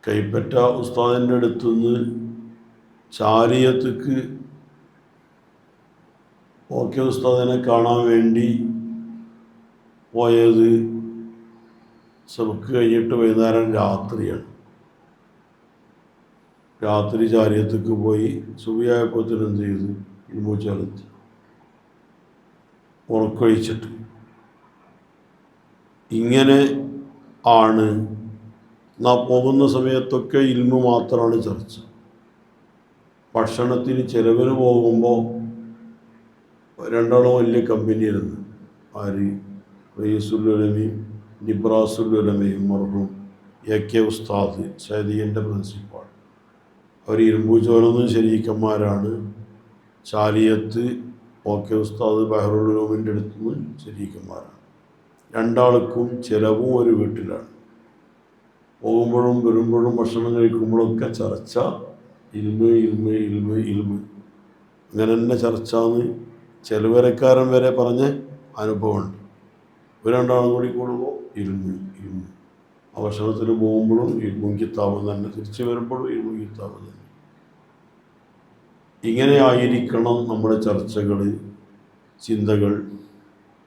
കൈപ്പറ്റ ഉസ്താദിൻ്റെ അടുത്തുനിന്ന് ചാലിയത്തേക്ക് ഓക്കെ ഉസ്താദിനെ കാണാൻ വേണ്ടി പോയത് സബക്ക് കഴിഞ്ഞിട്ട് വൈകുന്നേരം രാത്രിയാണ്. രാത്രി ചാലിയത്തേക്ക് പോയി സുബിയായപ്പോഴത്തേനും എന്ത് ചെയ്തു, ഇൽമൂച്ചാലെത്തി ഉറക്കൊഴിച്ചിട്ട്. ഇങ്ങനെ ആണ് നാം പോകുന്ന സമയത്തൊക്കെ ഇൽമു മാത്രമാണ് ചർച്ച. ഭക്ഷണത്തിന് ചിലവിന് പോകുമ്പോൾ രണ്ടാളും വലിയ കമ്പനിയായിരുന്നു. ആര്? റയീസുലുലമയും നിബ്രാസുലുലമയും മർഹൂം AK ഉസ്താദ് സൈദിയൻ്റെ പ്രിൻസിപ്പാൾ. അവർ ഇരുമ്പൂച്ചോലൊന്നും ശരീക്കന്മാരാണ്. ചാലിയത്ത് OK ഉസ്താദ് ബഹറുലുലൂമിൻ്റെ അടുത്തുനിന്ന് ശരീക്കന്മാരാണ്. രണ്ടാൾക്കും ചിലവും ഒരു വീട്ടിലാണ്. പോകുമ്പോഴും വരുമ്പോഴും ഭക്ഷണം കഴിക്കുമ്പോഴൊക്കെ ചർച്ച ഇൽമ് ഇൽമ് ഇൽമ് ഇൽമ്. അങ്ങനെ തന്നെ ചർച്ചന്ന് ചെലവരക്കാരൻ വരെ പറഞ്ഞ അനുഭവമുണ്ട്. ഇവർ രണ്ടാളും കൂടി കൂടുമ്പോൾ ഇൽമ് ഇൽമ്. ആ ഭക്ഷണത്തിന് പോകുമ്പോഴും ഇൽമും കിതാബും തന്നെ, തിരിച്ചു വരുമ്പോഴും ഇൽമും കിതാബും തന്നെ. ഇങ്ങനെ ആയിരിക്കണം നമ്മുടെ ചർച്ചകൾ, ചിന്തകൾ.